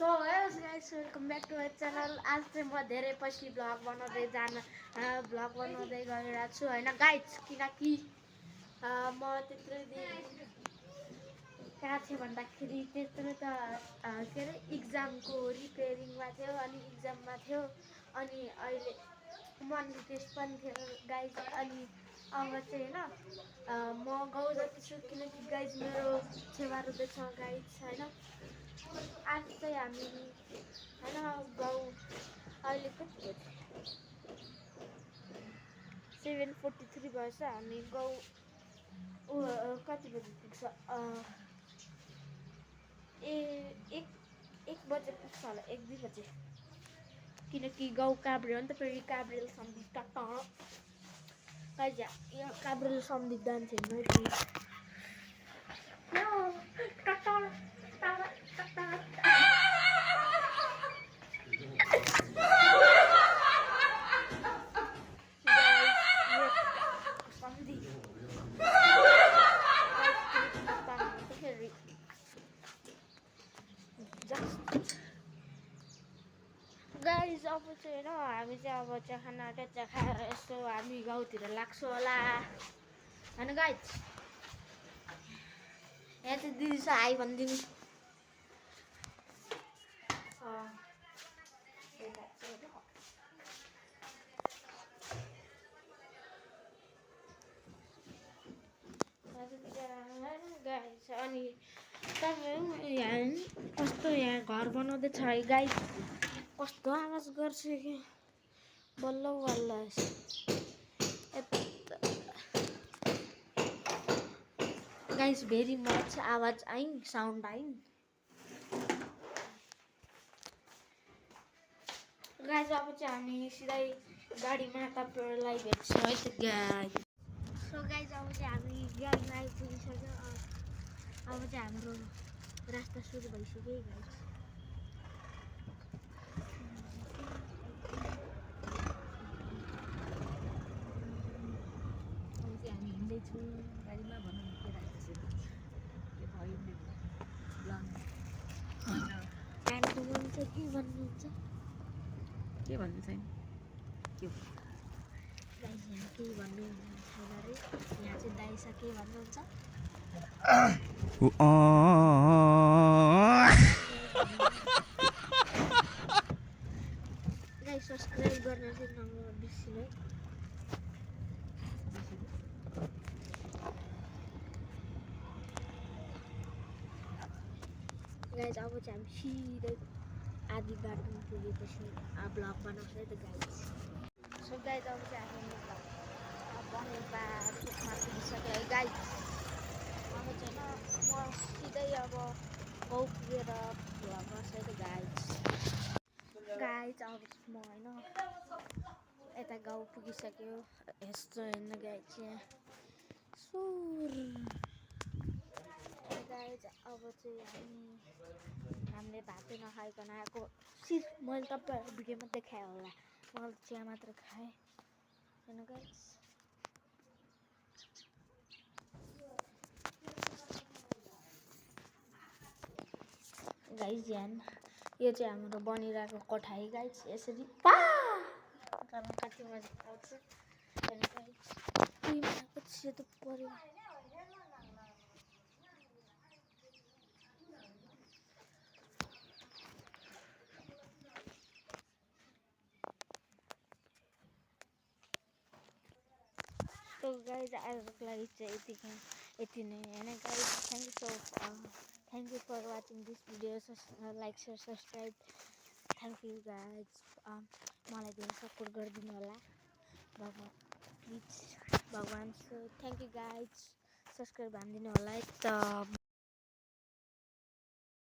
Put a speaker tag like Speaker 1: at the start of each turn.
Speaker 1: So hello guys welcome back to my channel. आज चाहिँ म धेरै पछि भ्लग बनाउँदै गइरहेको छु होइन गाइस, किनकि म त्यत्रो दिन कहाँ थियो भन्दाखेरि त्यत्रो त के अरे इक्जामको रिपेयरिङमा थियो अनि इक्जाममा थियो अनि अहिले मन्थली टेस्ट पनि थियो गाइस। अनि अब चाहिँ होइन म गाउँ जाँदैछु किनकि गाइस मेरो छेवा रुँदैछ गाइस होइन। आज चाहिँ हामी होइन गाउँ अहिले कति बजी 7:43 भएछ। हामी गाउँ कति बजी पुग्छ एक बजे पुग्छ होला, 1-2 बजे, किनकि गाउँ काभ्रे हो नि त। फेरि काभ्रेल सम्धि टाढो कहिले यो काभ्रेल सम्धि जान्छु गाइस। अब चाहिँ होइन हामी चाहिँ अब खाना टेचा खाएर यसो हामी गाउँतिर लाग्छौँ होला होइन गाइस। यहाँ चाहिँ दिदी छ, आइ भनिदिनु। गाइस अनि तपाईँ यहाँ कस्तो यहाँ घर बनाउँदैछ है गाइस, कस्तो आवाज गर्छ कि बल्ल बल्ल। गाइस भेरी मच आवाज आइन, साउन्ड आइन गाइस। अब चाहिँ हामी सिधै गाडीमा तपाईँहरूलाई भेट्छौँ है त गाइस। सो गाइस अब चाहिँ हामी गाडीमा आइपुगिसक्यो। अब चाहिँ हाम्रो रास्ता सुरु भइसक्यो गाइस। अब चाहिँ हामी हिँड्दैछौँ गाडीमा। भनौँ के राखेको के भयो भन्नुहुन्छ, के भन्नुहुन्छ, के भन्नु छैन के गाइस। यहाँ केही भन्नु छैन अरे। यहाँ चाहिँ दाइसा के भन्नुहुन्छ गाइस। सब्सक्राइब गर्न चाहिँ नबिर्सिनु है गाइस। अब चाहिँ हामी सिधै आधी बाटोमा पुगेपछि ब्लग बनाउँछ है त गाइस। सो गाइस अब चाहिँ हामी बनेपा पुगमा पुगिसक्यो है गाइस। अब चाहिँ म सिधै अब गाउँ पुगेर भ्लग गर्छु है त गाइस। अब म होइन यता गाउँ पुगिसक्यो। यस्तो हेर्न गाइस यहाँ सुर गाइस। अब चाहिँ हामीले भातै नखाइकन आएको। सिर्फ मैले तपाईँहरू भिडियोमा देखाएँ होला, मैले चिया मात्र खाएँ होइन गाइस। गाइस ध्यान, यो चाहिँ हाम्रो बनिरहेको कोठा है गाइस। यसरी कति मजा आउँछ होइन गाइस। सेतो पर्यो। So guys, आजको लागि चाहिँ यति नै होइन guys. Thank you for watching this video. Like share subscribe. Thank you guys. मलाई धेरै सपोर्ट गरिदिनु होला प्लिज भगवान्। So thank you guys. Subscribe हानिदिनु होला है त।